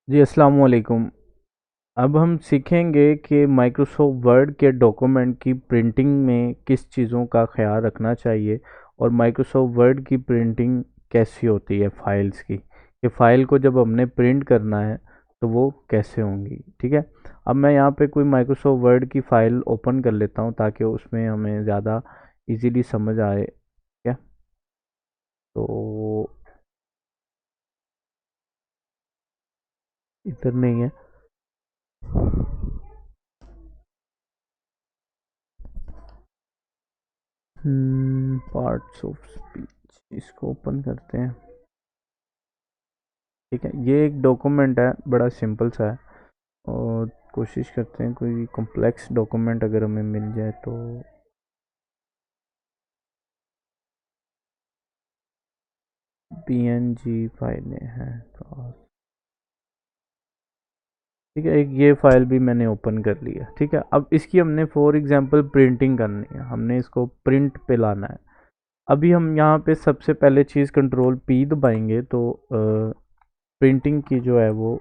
जी अस्सलाम वालेकुम। अब हम सीखेंगे कि माइक्रोसॉफ्ट वर्ड के डॉक्यूमेंट की प्रिंटिंग में किस चीज़ों का ख्याल रखना चाहिए और माइक्रोसॉफ्ट वर्ड की प्रिंटिंग कैसी होती है फाइल्स की, कि फ़ाइल को जब हमने प्रिंट करना है तो वो कैसे होंगी। ठीक है। अब मैं यहाँ पे कोई माइक्रोसॉफ्ट वर्ड की फ़ाइल ओपन कर लेता हूँ ताकि उसमें हमें ज़्यादा इजीली समझ आए। क्या तो इधर नहीं है। पार्ट्स ऑफ स्पीच इसको ओपन करते हैं। ठीक है, ये एक डॉक्यूमेंट है, बड़ा सिंपल सा है। और कोशिश करते हैं कोई कॉम्प्लेक्स डॉक्यूमेंट अगर हमें मिल जाए तो। पीएनजी फाइलें हैं तो ठीक है, एक ये फाइल भी मैंने ओपन कर लिया। ठीक है, अब इसकी हमने फॉर एग्जांपल प्रिंटिंग करनी है, हमने इसको प्रिंट पे लाना है। अभी हम यहाँ पे सबसे पहले चीज़ कंट्रोल पी दबाएंगे तो प्रिंटिंग की जो है वो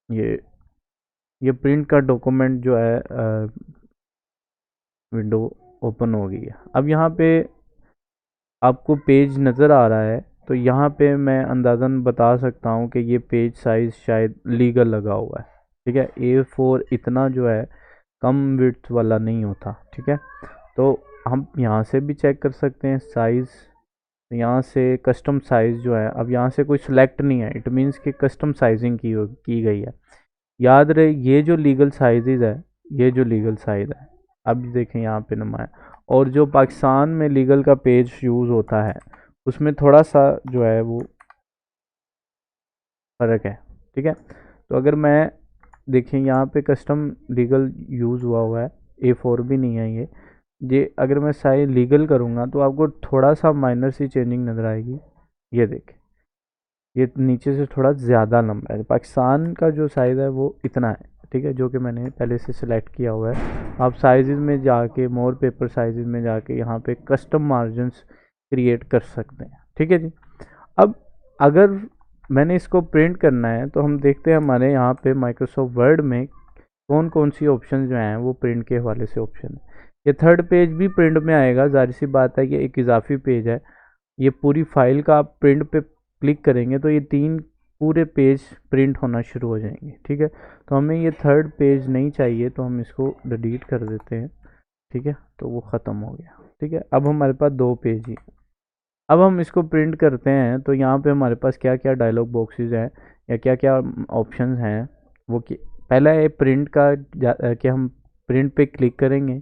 ये ये प्रिंट का डॉक्यूमेंट जो है विंडो ओपन हो गई है। अब यहाँ पे आपको पेज नज़र आ रहा है तो यहाँ पे मैं अंदाज़न बता सकता हूँ कि ये पेज साइज़ शायद लीगल लगा हुआ है। ठीक है, A4 इतना जो है कम विड्थ वाला नहीं होता। ठीक है, तो हम यहाँ से भी चेक कर सकते हैं साइज़। यहाँ से कस्टम साइज़ जो है, अब यहाँ से कोई सिलेक्ट नहीं है, इट मीन्स कि कस्टम साइजिंग की गई है। याद रहे ये जो लीगल साइजेज है, ये जो लीगल साइज है, अब देखें यहाँ पे नुमाया। और जो पाकिस्तान में लीगल का पेज यूज़ होता है उसमें थोड़ा सा जो है वो फ़र्क है। ठीक है, तो अगर मैं देखें यहाँ पे कस्टम लीगल यूज़ हुआ है, A4 भी नहीं है ये अगर मैं साइज लीगल करूँगा तो आपको थोड़ा सा माइनर सी चेंजिंग नज़र आएगी। ये देखें, ये नीचे से थोड़ा ज़्यादा लंबा है। पाकिस्तान का जो साइज़ है वो इतना है। ठीक है, जो कि मैंने पहले से सिलेक्ट किया हुआ है। आप साइज़ में जाके मोर पेपर साइज़ में जाके यहाँ पे कस्टम मार्जिन्स क्रिएट कर सकते हैं। ठीक है जी। अब अगर मैंने इसको प्रिंट करना है तो हम देखते हैं हमारे यहाँ पे माइक्रोसॉफ्ट वर्ड में कौन कौन सी ऑप्शन जो हैं वो प्रिंट के हवाले से ऑप्शन है। ये थर्ड पेज भी प्रिंट में आएगा, जाहिर सी बात है कि एक इजाफी पेज है। ये पूरी फाइल का आप प्रिंट पे क्लिक करेंगे तो ये तीन पूरे पेज प्रिंट होना शुरू हो जाएंगे। ठीक है, तो हमें ये थर्ड पेज नहीं चाहिए तो हम इसको डिलीट कर देते हैं। ठीक है, तो वो ख़त्म हो गया। ठीक है, अब हमारे पास दो पेज ही। अब हम इसको प्रिंट करते हैं तो यहाँ पे हमारे पास क्या क्या डायलॉग बॉक्सेस हैं या क्या क्या ऑप्शंस हैं वो कि पहला है प्रिंट का कि हम प्रिंट पे क्लिक करेंगे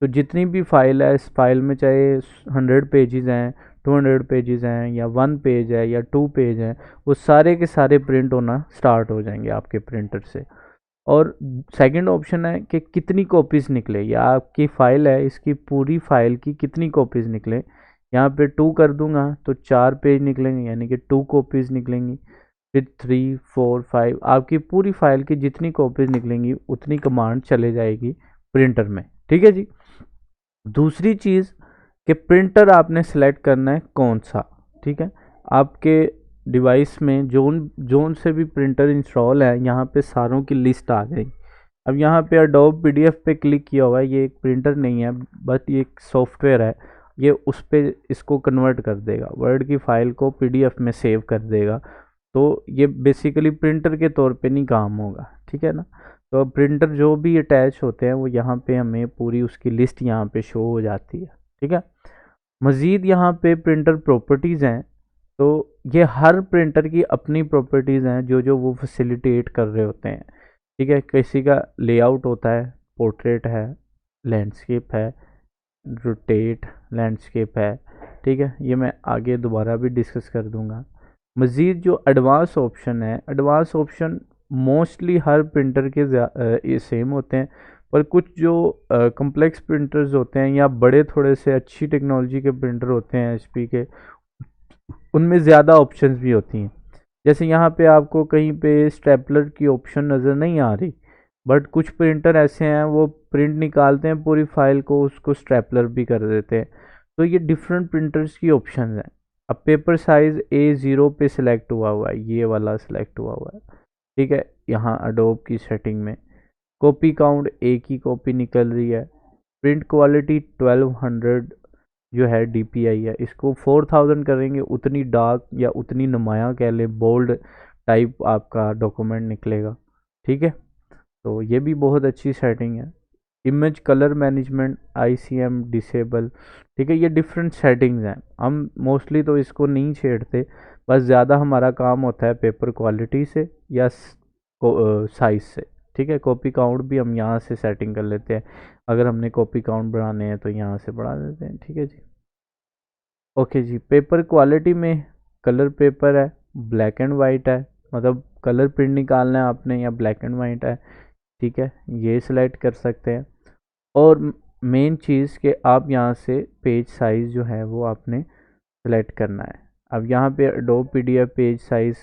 तो जितनी भी फाइल है इस फाइल में चाहे 100 पेजेस हैं, 200 पेजेस हैं या 1 पेज है या 2 पेज हैं, वो सारे के सारे प्रिंट होना स्टार्ट हो जाएंगे आपके प्रिंटर से। और सेकंड ऑप्शन है कि कितनी कॉपीज़ निकले, या आपकी फ़ाइल है इसकी पूरी फाइल की कितनी कॉपीज़ निकले। यहाँ पे 2 कर दूंगा तो 4 पेज निकलेंगे यानी कि 2 कॉपीज़ निकलेंगी। फिर 3 4 5 आपकी पूरी फाइल की जितनी कॉपीज़ निकलेंगी उतनी कमांड चले जाएगी प्रिंटर में। ठीक है जी। दूसरी चीज़ कि प्रिंटर आपने सेलेक्ट करना है कौन सा। ठीक है, आपके डिवाइस में जोन जोन से भी प्रिंटर इंस्टॉल है यहाँ पे सारों की लिस्ट आ गई। अब यहाँ पे अडोब पीडीएफ पे क्लिक किया हुआ है, ये एक प्रिंटर नहीं है बट ये एक सॉफ्टवेयर है। ये उस पे इसको कन्वर्ट कर देगा, वर्ड की फ़ाइल को पीडीएफ में सेव कर देगा। तो ये बेसिकली प्रिंटर के तौर पे नहीं काम होगा। ठीक है ना। तो प्रिंटर जो भी अटैच होते हैं वो यहाँ पे हमें पूरी उसकी लिस्ट यहाँ पे शो हो जाती है। ठीक है, मज़ीद यहाँ पे प्रिंटर प्रॉपर्टीज़ हैं। तो ये हर प्रिंटर की अपनी प्रॉपर्टीज़ हैं जो जो वो फैसिलिटेट कर रहे होते हैं। ठीक है, किसी का लेआउट होता है, पोर्ट्रेट है, लैंडस्केप है, रोटेट लैंडस्केप है। ठीक है, ये मैं आगे दोबारा भी डिस्कस कर दूंगा। मज़ीद जो एडवांस ऑप्शन है, एडवांस ऑप्शन मोस्टली हर प्रिंटर के ये सेम होते हैं, पर कुछ जो कम्प्लेक्स प्रिंटर्स होते हैं या बड़े थोड़े से अच्छी टेक्नोलॉजी के प्रिंटर होते हैं एचपी के, उनमें ज़्यादा ऑप्शंस भी होती हैं। जैसे यहाँ पे आपको कहीं पे स्टेपलर की ऑप्शन नज़र नहीं आ रही, बट कुछ प्रिंटर ऐसे हैं वो प्रिंट निकालते हैं पूरी फाइल को, उसको स्टेपलर भी कर देते हैं। तो ये डिफरेंट प्रिंटर्स की ऑप्शन है। अब पेपर साइज़ A0 पे सिलेक्ट हुआ हुआ है, ये वाला सिलेक्ट हुआ हुआ है। ठीक है। यहाँ अडोब की सेटिंग में कॉपी काउंट एक ही कॉपी निकल रही है। प्रिंट क्वालिटी 1200 जो है DPI है, इसको 4000 करेंगे उतनी डार्क या उतनी नुमाया कह ले बोल्ड टाइप आपका डॉक्यूमेंट निकलेगा। ठीक है, तो ये भी बहुत अच्छी सेटिंग है। Image colour management ICM disable. ठीक है, ये डिफरेंट सेटिंग्स हैं, हम मोस्टली तो इसको नहीं छेड़ते, बस ज़्यादा हमारा काम होता है पेपर क्वालिटी से या साइज से। ठीक है, कॉपी काउंट भी हम यहाँ से सेटिंग कर लेते हैं, अगर हमने कॉपी काउंट बढ़ाने हैं तो यहाँ से बढ़ा देते हैं। ठीक है जी, ओके जी। पेपर क्वालिटी में कलर पेपर है, ब्लैक एंड वाइट है, मतलब कलर प्रिंट निकालना है आपने या ब्लैक एंड वाइट है। ठीक है, ये सिलेक्ट कर सकते हैं। और मेन चीज़ कि आप यहाँ से पेज साइज़ जो है वो आपने सेलेक्ट करना है। अब यहाँ पे Adobe PDF पेज साइज़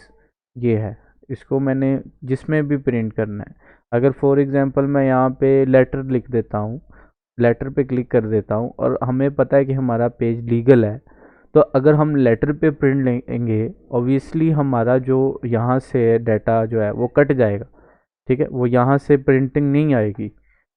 ये है, इसको मैंने जिसमें भी प्रिंट करना है, अगर फॉर एग्जांपल मैं यहाँ पे लेटर लिख देता हूँ, लेटर पे क्लिक कर देता हूँ और हमें पता है कि हमारा पेज लीगल है, तो अगर हम लेटर पे प्रिंट लेंगे ऑब्वियसली हमारा जो यहाँ से डाटा जो है वो कट जाएगा। ठीक है, वो यहाँ से प्रिंटिंग नहीं आएगी।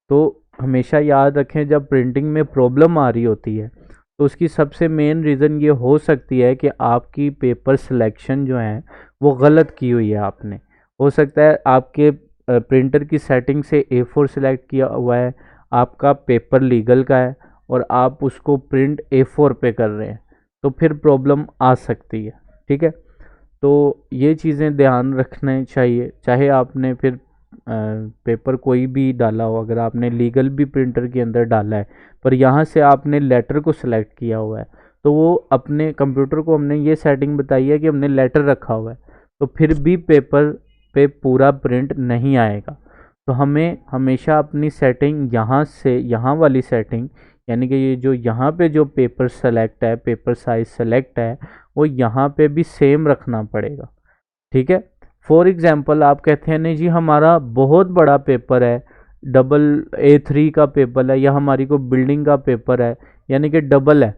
तो हमेशा याद रखें, जब प्रिंटिंग में प्रॉब्लम आ रही होती है तो उसकी सबसे मेन रीज़न ये हो सकती है कि आपकी पेपर सिलेक्शन जो है वो गलत की हुई है आपने। हो सकता है आपके प्रिंटर की सेटिंग से A4 सिलेक्ट किया हुआ है, आपका पेपर लीगल का है और आप उसको प्रिंट A4 पे कर रहे हैं, तो फिर प्रॉब्लम आ सकती है। ठीक है, तो ये चीज़ें ध्यान रखना चाहिए, चाहे आपने फिर पेपर कोई भी डाला हो, अगर आपने लीगल भी प्रिंटर के अंदर डाला है पर यहाँ से आपने लेटर को सिलेक्ट किया हुआ है, तो वो अपने कंप्यूटर को हमने ये सेटिंग बताई है कि हमने लेटर रखा हुआ है, तो फिर भी पेपर पे पूरा प्रिंट नहीं आएगा। तो हमें हमेशा अपनी सेटिंग यहाँ से यहाँ वाली सेटिंग, यानी कि ये जो यहाँ पे जो पेपर सेलेक्ट है, पेपर साइज सेलेक्ट है, वो यहाँ पे भी सेम रखना पड़ेगा। ठीक है, फॉर एग्जांपल आप कहते हैं नहीं जी हमारा बहुत बड़ा पेपर है, डबल A3 का पेपर है या हमारी को बिल्डिंग का पेपर है, यानी कि डबल है,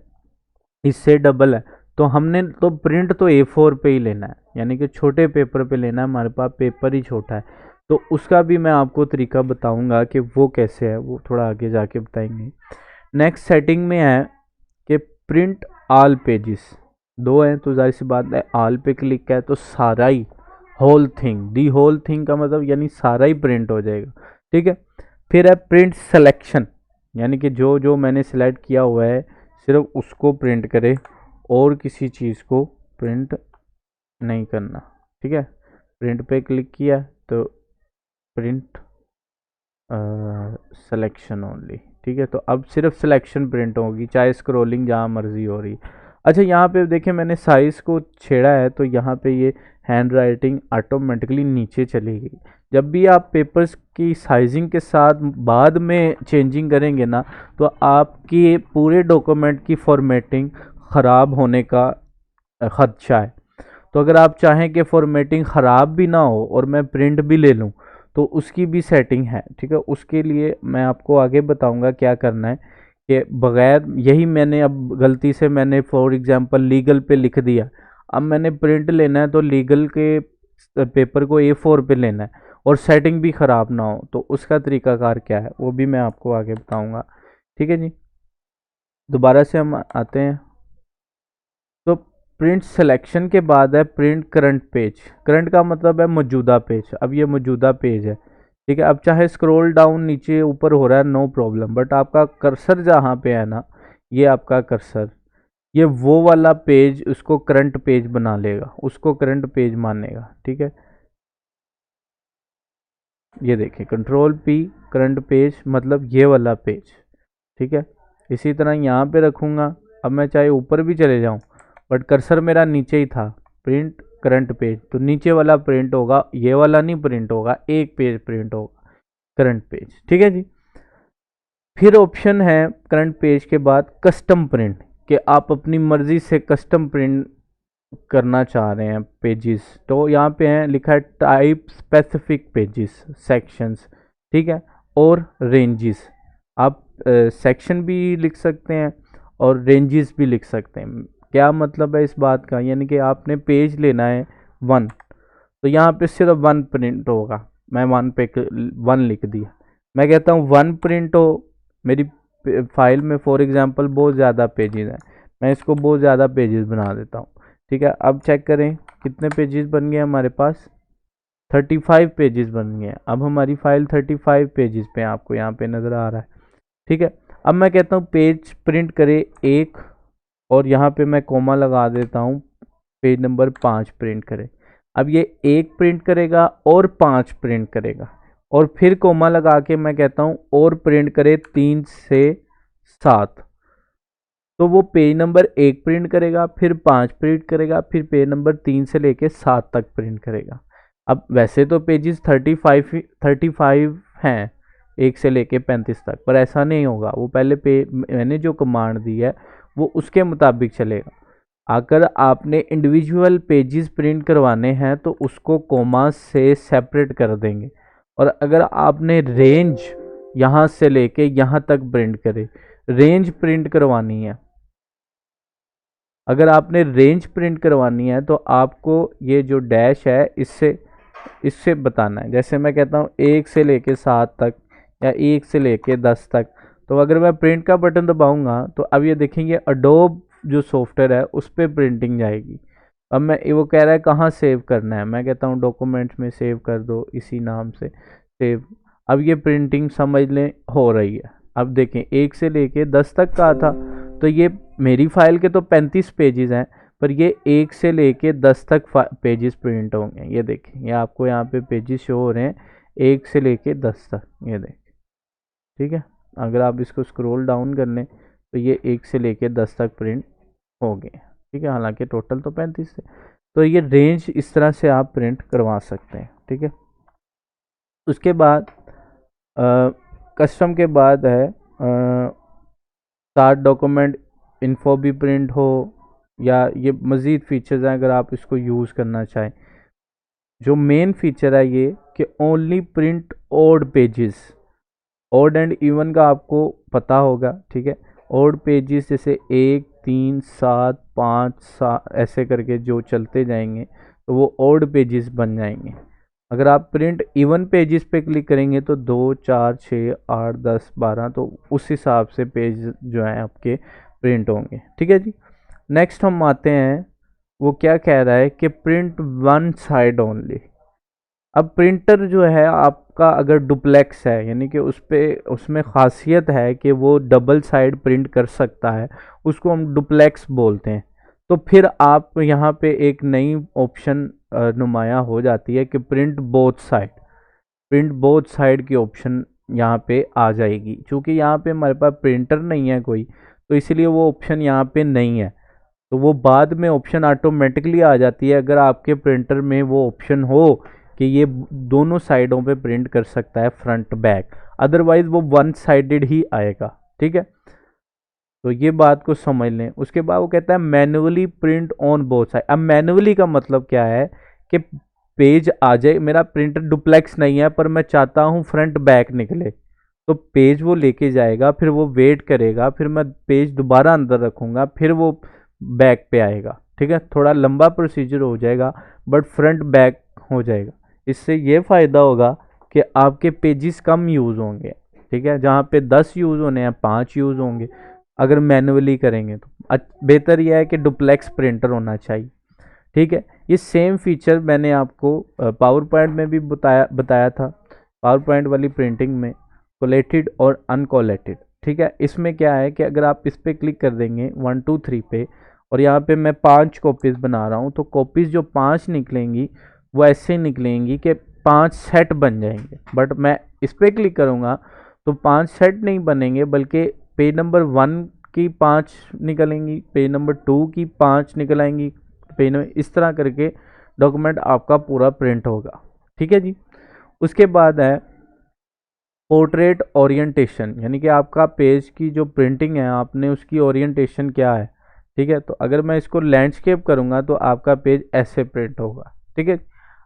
इससे डबल है, तो हमने तो प्रिंट तो A4 पे ही लेना है, यानी कि छोटे पेपर पे लेना है, हमारे पास पेपर ही छोटा है। तो उसका भी मैं आपको तरीका बताऊंगा कि वो कैसे है, वो थोड़ा आगे जाके बताएंगे। नेक्स्ट सेटिंग में है कि प्रिंट ऑल पेजेस, दो हैं तो जाहिर सी बात है ऑल पे क्लिक है तो सारा ही whole thing, the whole thing का मतलब यानी सारा ही प्रिंट हो जाएगा। ठीक है, फिर है प्रिंट सिलेक्शन, यानी कि जो जो मैंने सेलेक्ट किया हुआ है सिर्फ उसको प्रिंट करे और किसी चीज़ को प्रिंट नहीं करना। ठीक है, प्रिंट पे क्लिक किया तो प्रिंट सिलेक्शन ओनली। ठीक है, तो अब सिर्फ सिलेक्शन प्रिंट होगी, चाहे स्क्रॉलिंग जहाँ मर्जी हो रही। अच्छा, यहाँ पे देखें मैंने साइज़ को छेड़ा है तो यहाँ पे ये हैंड राइटिंग ऑटोमेटिकली नीचे चली गई। जब भी आप पेपर्स की साइजिंग के साथ बाद में चेंजिंग करेंगे ना, तो आपकी पूरे डॉक्यूमेंट की फॉर्मेटिंग ख़राब होने का खदशा है। तो अगर आप चाहें कि फॉर्मेटिंग ख़राब भी ना हो और मैं प्रिंट भी ले लूँ, तो उसकी भी सेटिंग है। ठीक है, उसके लिए मैं आपको आगे बताऊंगा क्या करना है, कि बगैर यही मैंने अब गलती से मैंने फॉर एग्जांपल लीगल पे लिख दिया, अब मैंने प्रिंट लेना है तो लीगल के पेपर को A4 पे लेना है और सेटिंग भी ख़राब ना हो, तो उसका तरीकाकार क्या है वो भी मैं आपको आगे बताऊँगा। ठीक है जी, दोबारा से हम आते हैं। तो प्रिंट सिलेक्शन के बाद है प्रिंट करंट पेज। करंट का मतलब है मौजूदा पेज, अब ये मौजूदा पेज है। ठीक है, अब चाहे स्क्रॉल डाउन नीचे ऊपर हो रहा है नो प्रॉब्लम, बट आपका कर्सर जहाँ पे है ना, ये आपका कर्सर, ये वो वाला पेज उसको करंट पेज बना लेगा, उसको करंट पेज मानेगा। ठीक है, ये देखिए कंट्रोल P करंट पेज मतलब ये वाला पेज। ठीक है, इसी तरह यहाँ पे रखूँगा, अब मैं चाहे ऊपर भी चले जाऊँ बट कर्सर मेरा नीचे ही था, प्रिंट करंट पेज, तो नीचे वाला प्रिंट होगा, ये वाला नहीं प्रिंट होगा, एक पेज प्रिंट होगा करंट पेज। ठीक है जी, फिर ऑप्शन है करंट पेज के बाद कस्टम प्रिंट, कि आप अपनी मर्जी से कस्टम प्रिंट करना चाह रहे हैं पेजेस, तो यहाँ पे है लिखा है टाइप स्पेसिफिक पेजेस सेक्शंस। ठीक है, और रेंजेस, आप सेक्शन भी लिख सकते हैं और रेंजेस भी लिख सकते हैं। क्या मतलब है इस बात का, यानी कि आपने पेज लेना है 1, तो यहाँ पे सिर्फ 1 प्रिंट होगा, मैं 1 लिख दिया। मैं कहता हूँ 1 प्रिंट हो, मेरी फाइल में फॉर एग्जांपल बहुत ज़्यादा पेजेस हैं, मैं इसको बहुत ज़्यादा पेजेस बना देता हूँ। ठीक है, अब चेक करें कितने पेजेस बन गए हमारे पास, 35 पेजेस बन गए। अब हमारी फाइल 35 पेजेस पे आपको यहाँ पे नज़र आ रहा है। ठीक है, अब मैं कहता हूँ पेज प्रिंट करे 1, और यहाँ पे मैं कोमा लगा देता हूँ, पेज नंबर 5 प्रिंट करे। अब ये 1 प्रिंट करेगा और 5 प्रिंट करेगा, और फिर कोमा लगा के मैं कहता हूँ और प्रिंट करे 3 से 7। तो वो पेज नंबर 1 प्रिंट करेगा, फिर 5 प्रिंट करेगा, फिर पेज नंबर 3 से लेके 7 तक प्रिंट करेगा। अब वैसे तो पेजेस 35 हैं 1 से लेके 35 तक, पर ऐसा नहीं होगा, वो पहले मैंने जो कमांड दी है वो उसके मुताबिक चलेगा। अगर आपने इंडिविजुअल पेजेस प्रिंट करवाने हैं तो उसको कोमा से सेपरेट कर देंगे, और अगर आपने रेंज यहाँ से लेके यहाँ तक प्रिंट करे, रेंज प्रिंट करवानी है, अगर आपने रेंज प्रिंट करवानी है तो आपको ये जो डैश है इससे बताना है। जैसे मैं कहता हूँ 1 से लेके 7 तक या 1 से लेके 10 तक, तो अगर मैं प्रिंट का बटन दबाऊंगा तो अब ये देखेंगे अडोब जो सॉफ्टवेयर है उस पर प्रिंटिंग जाएगी। अब मैं वो कह रहा है कहाँ सेव करना है, मैं कहता हूँ डॉक्यूमेंट्स में सेव कर दो, इसी नाम से सेव। अब ये प्रिंटिंग समझ लें हो रही है। अब देखें 1 से लेके 10 तक का था, तो ये मेरी फाइल के तो 35 पेजेस हैं, पर ये 1 से लेके 10 तक पेजेस प्रिंट होंगे। ये देखें, ये आपको यहाँ पे पेजेस शो हो रहे हैं 1 से लेके 10 तक, ये देखें। ठीक है, अगर आप इसको स्क्रॉल डाउन कर लें तो ये 1 से लेके 10 तक प्रिंट हो गए। ठीक है, हालांकि टोटल तो 35 थे। तो ये रेंज इस तरह से आप प्रिंट करवा सकते हैं। ठीक है, उसके बाद कस्टम के बाद है स्टार्ट डॉक्यूमेंट इन्फो भी प्रिंट हो, या ये मज़ीद फीचर्स हैं अगर आप इसको यूज़ करना चाहें। जो मेन फीचर है ये कि only print odd pages, odd and even का आपको पता होगा। ठीक है, ओड पेजेस जैसे 1, 3, 7, 5, 7 ऐसे करके जो चलते जाएंगे तो वो ओड पेजेस बन जाएंगे। अगर आप प्रिंट इवन पेजेस पे क्लिक करेंगे तो 2, 4, 6, 8, 10, 12, तो उस हिसाब से पेज जो है आपके प्रिंट होंगे। ठीक है जी, नेक्स्ट हम आते हैं, वो क्या कह रहा है कि प्रिंट 1 साइड ओनली। अब प्रिंटर जो है आपका अगर डुप्लेक्स है, यानी कि उसमें खासियत है कि वो डबल साइड प्रिंट कर सकता है, उसको हम डुप्लेक्स बोलते हैं। तो फिर आप यहाँ पे एक नई ऑप्शन नुमाया हो जाती है कि print both side, print both side की ऑप्शन यहाँ पे आ जाएगी। क्योंकि यहाँ पे हमारे पास प्रिंटर नहीं है कोई, तो इसलिए वो ऑप्शन यहाँ पे नहीं है, तो वो बाद में ऑप्शन ऑटोमेटिकली आ जाती है अगर आपके प्रिंटर में वो ऑप्शन हो कि ये दोनों साइडों पे प्रिंट कर सकता है, फ्रंट बैक, अदरवाइज वो 1 साइडेड ही आएगा। ठीक है, तो ये बात को समझ लें। उसके बाद वो कहता है manually print on both side. अब मैन्युअली का मतलब क्या है कि पेज आ जाए, मेरा प्रिंटर डुप्लेक्स नहीं है पर मैं चाहता हूँ फ्रंट बैक निकले, तो पेज वो लेके जाएगा, फिर वो वेट करेगा, फिर मैं पेज दोबारा अंदर रखूँगा, फिर वो बैक पे आएगा। ठीक है, थोड़ा लंबा प्रोसीजर हो जाएगा बट फ्रंट बैक हो जाएगा। इससे ये फ़ायदा होगा कि आपके पेजेस कम यूज़ होंगे। ठीक है, जहाँ पे 10 यूज़ होने हैं 5 यूज़ होंगे अगर मैनुअली करेंगे तो। बेहतर यह है कि डुप्लेक्स प्रिंटर होना चाहिए। ठीक है, ये सेम फीचर मैंने आपको पावर पॉइंट में भी बताया था, पावर पॉइंट वाली प्रिंटिंग में, कोलेटेड और अनकोलेटेड। ठीक है, इसमें क्या है कि अगर आप इस पर क्लिक कर देंगे 1, 2, 3 पे, और यहाँ पे मैं 5 कॉपीज़ बना रहा हूँ, तो कॉपीज़ जो 5 निकलेंगी वो ऐसे निकलेंगी कि 5 सेट बन जाएंगे। बट मैं इस पर क्लिक करूँगा तो 5 सेट नहीं बनेंगे, बल्कि पेज नंबर 1 की 5 निकलेंगी, पेज नंबर 2 की 5 निकल आएंगी, पेज नंबर, इस तरह करके डॉक्यूमेंट आपका पूरा प्रिंट होगा। ठीक है जी, उसके बाद है पोर्ट्रेट ओरिएंटेशन, यानी कि आपका पेज की जो प्रिंटिंग है आपने उसकी ओरिएंटेशन क्या है। ठीक है, तो अगर मैं इसको लैंडस्केप करूँगा तो आपका पेज ऐसे प्रिंट होगा। ठीक है,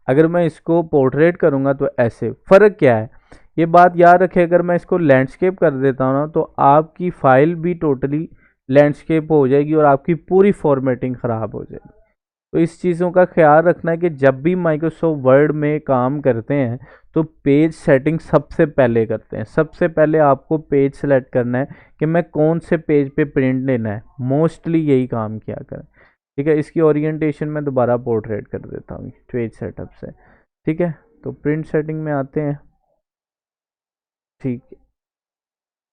अगर मैं इसको पोर्ट्रेट करूँगा तो ऐसे। फ़र्क क्या है ये बात याद रखें, अगर मैं इसको लैंडस्केप कर देता हूँ ना तो आपकी फ़ाइल भी टोटली लैंडस्केप हो जाएगी और आपकी पूरी फॉर्मेटिंग ख़राब हो जाएगी। तो इस चीज़ों का ख्याल रखना है कि जब भी माइक्रोसॉफ्ट वर्ड में काम करते हैं तो पेज सेटिंग सबसे पहले करते हैं। सबसे पहले आपको पेज सेलेक्ट करना है कि मैं कौन से पेज पे प्रिंट लेना है, मोस्टली यही काम किया करें। ठीक है, इसकी ओरिएंटेशन में दोबारा पोर्ट्रेट कर देता हूँ पेज सेटअप से। ठीक है, तो प्रिंट सेटिंग में आते हैं। ठीक,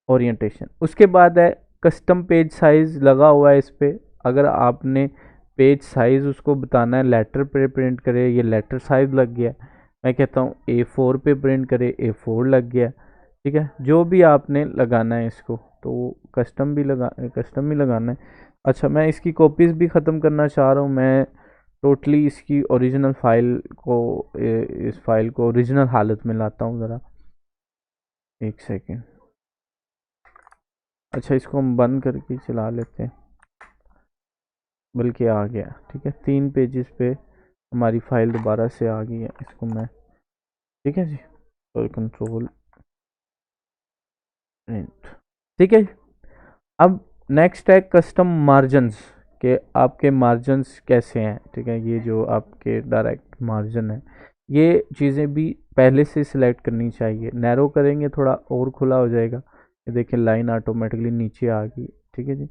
ओरिएंटेशन, उसके बाद है कस्टम पेज साइज लगा हुआ है इस पर। अगर आपने पेज साइज उसको बताना है लेटर पे प्रिंट करे, ये लेटर साइज लग गया। मैं कहता हूँ A4 पे प्रिंट करे, A4 लग गया। ठीक है, जो भी आपने लगाना है इसको, तो कस्टम भी लगाना है। अच्छा, मैं इसकी कॉपीज़ भी ख़त्म करना चाह रहा हूँ। मैं टोटली इसकी ओरिजिनल फाइल को, इस फाइल को ओरिजिनल हालत में लाता हूँ ज़रा, एक सेकेंड। अच्छा, इसको हम बंद करके चला लेते हैं, बल्कि आ गया। ठीक है, 3 पेजेस पे हमारी फाइल दोबारा से आ गई है। इसको मैं, ठीक है जी, और कंट्रोल प्रिंट। ठीक है, अब नेक्स्ट है कस्टम मार्जिनस, के आपके मार्जिनस कैसे हैं। ठीक है, ये जो आपके डायरेक्ट मार्जिन है, ये चीज़ें भी पहले से सिलेक्ट करनी चाहिए। नैरो करेंगे थोड़ा और खुला हो जाएगा। ये देखिए, लाइन ऑटोमेटिकली नीचे आ गई। ठीक है जी,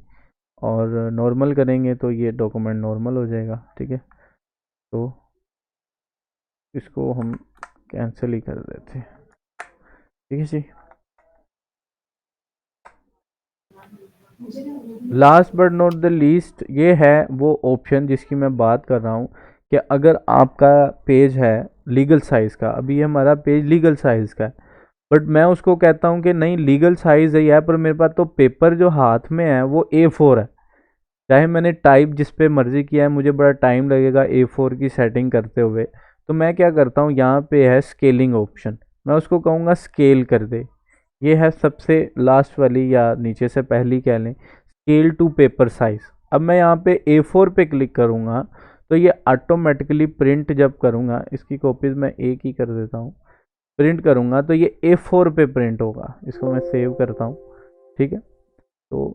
और नॉर्मल करेंगे तो ये डॉक्यूमेंट नॉर्मल हो जाएगा। ठीक है, तो इसको हम कैंसिल ही कर देते हैं। ठीक है जी, last but not the least, ये है वो ऑप्शन जिसकी मैं बात कर रहा हूँ कि अगर आपका पेज है लीगल साइज़ का, अभी ये हमारा पेज लीगल साइज़ का है, बट मैं उसको कहता हूँ कि नहीं लीगल साइज़ ही है, पर मेरे पास तो पेपर जो हाथ में है वो A4 है। चाहे मैंने टाइप जिस पे मर्ज़ी किया है, मुझे बड़ा टाइम लगेगा A4 की सेटिंग करते हुए। तो मैं क्या करता हूँ, यहाँ पे है स्केलिंग ऑप्शन, मैं उसको कहूँगा स्केल कर दे। ये है सबसे लास्ट वाली, या नीचे से पहली कह लें, स्केल टू पेपर साइज़। अब मैं यहाँ पे A4 पे क्लिक करूँगा तो ये ऑटोमेटिकली प्रिंट जब करूँगा, इसकी कॉपीज़ मैं एक ही कर देता हूँ, प्रिंट करूँगा तो ये A4 पे प्रिंट होगा। इसको मैं सेव करता हूँ। ठीक है, तो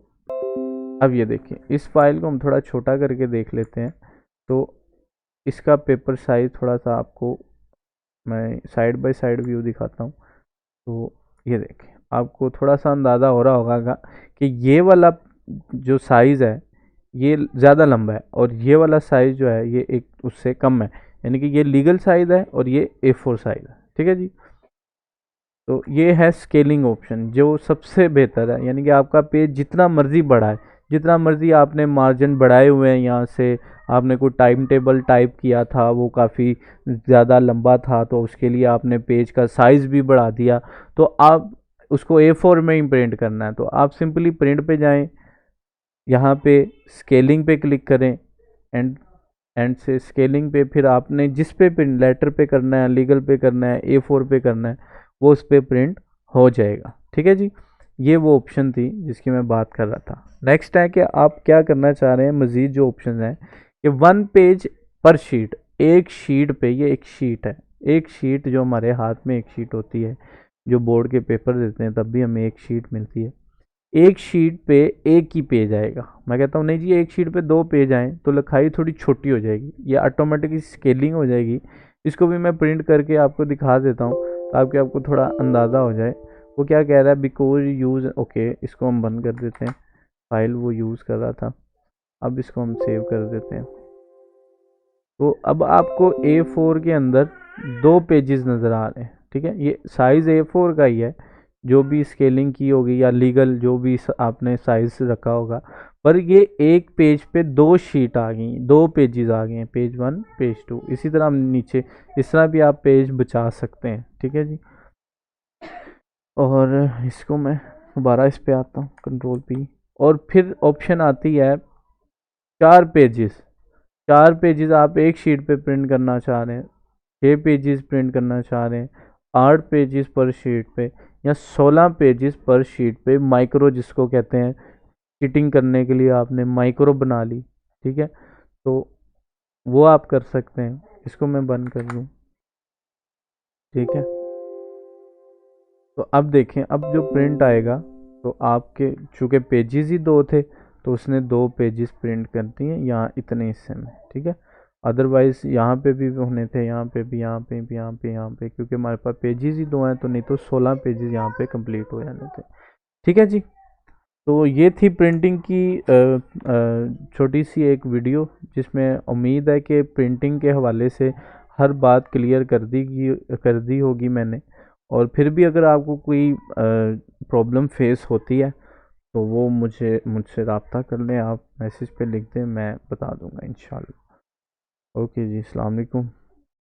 अब ये देखिए, इस फाइल को हम थोड़ा छोटा करके देख लेते हैं। तो इसका पेपर साइज़ थोड़ा सा आपको मैं साइड बाय साइड व्यू दिखाता हूँ। तो ये देखिए, आपको थोड़ा सा अंदाज़ा हो रहा होगा कि ये वाला जो साइज़ है ये ज़्यादा लंबा है, और ये वाला साइज़ जो है ये एक उससे कम है। यानी कि ये लीगल साइज़ है और ये A4 साइज़ है। ठीक है जी, तो ये है स्केलिंग ऑप्शन जो सबसे बेहतर है। यानी कि आपका पेज जितना मर्ज़ी बड़ा है, जितना मर्ज़ी आपने मार्जिन बढ़ाए हुए हैं, यहाँ से आपने कोई टाइम टेबल टाइप किया था, वो काफ़ी ज़्यादा लंबा था, तो उसके लिए आपने पेज का साइज़ भी बढ़ा दिया, तो आप उसको A4 में ही प्रिंट करना है। तो आप सिंपली प्रिंट पे जाएं, यहाँ पे स्केलिंग पे क्लिक करें, एंड से स्केलिंग पे फिर आपने जिस पे प्रिंट, लेटर पे करना है, लीगल पे करना है, A4 पे करना है, वो उस पर प्रिंट हो जाएगा। ठीक है जी, ये वो ऑप्शन थी जिसकी मैं बात कर रहा था। नेक्स्ट है कि आप क्या करना चाह रहे हैं, मज़ीद जो ऑप्शन है कि 1 पेज पर शीट, एक शीट पे, ये एक शीट है, एक शीट जो हमारे हाथ में एक शीट होती है, जो बोर्ड के पेपर देते हैं तब भी हमें एक शीट मिलती है। एक शीट पे एक ही पेज आएगा। मैं कहता हूँ नहीं जी, एक शीट पे 2 पेज आए तो लिखाई थोड़ी छोटी हो जाएगी, ये ऑटोमेटिकली स्केलिंग हो जाएगी। इसको भी मैं प्रिंट करके आपको दिखा देता हूँ ताकि आपको थोड़ा अंदाज़ा हो जाए वो क्या कह रहा है। बिकॉज यूज़, ओके, इसको हम बंद कर देते हैं, फाइल वो यूज़ कर रहा था। अब इसको हम सेव कर देते हैं। तो अब आपको A4 के अंदर 2 पेजेस नज़र आ रहे हैं। ठीक है, ये साइज़ A4 का ही है, जो भी स्केलिंग की होगी या लीगल जो भी आपने साइज़ रखा होगा, पर ये एक पेज पे 2 शीट आ गई, 2 पेजेस आ गए हैं, पेज 1 पेज 2। इसी तरह हम नीचे इस तरह भी आप पेज बचा सकते हैं। ठीक है जी, और इसको मैं दोबारा इस पे आता हूँ, कंट्रोल P, और फिर ऑप्शन आती है 4 पेजेस। 4 पेजेस आप एक शीट पे प्रिंट करना चाह रहे हैं, 6 पेजेस प्रिंट करना चाह रहे हैं, 8 पेजेस पर शीट पे, या 16 पेजेस पर शीट पे, माइक्रो जिसको कहते हैं, चिटिंग करने के लिए आपने माइक्रो बना ली। ठीक है, तो वो आप कर सकते हैं। इसको मैं बंद कर दूँ। ठीक है, तो अब देखें, अब जो प्रिंट आएगा, तो आपके चूँकि पेजेस ही 2 थे तो उसने 2 पेजेस प्रिंट कर दिए यहाँ इतने हिस्से में। ठीक है, अदरवाइज़ यहाँ पे भी होने थे, यहाँ पे भी, यहाँ पे भी, यहाँ पे, यहाँ पे, क्योंकि हमारे पास पेजेस ही 2 हैं, तो नहीं तो 16 पेजेस यहाँ पे कंप्लीट हो जाने थे। ठीक है जी। तो ये थी प्रिंटिंग की छोटी सी एक वीडियो, जिसमें उम्मीद है कि प्रिंटिंग के हवाले से हर बात क्लियर कर दी होगी मैंने। और फिर भी अगर आपको कोई प्रॉब्लम फेस होती है तो वो मुझसे रब्ता कर लें, आप मैसेज पे लिख दें, मैं बता दूंगा इंशाल्लाह। ओके जी, अस्सलाम वालेकुम।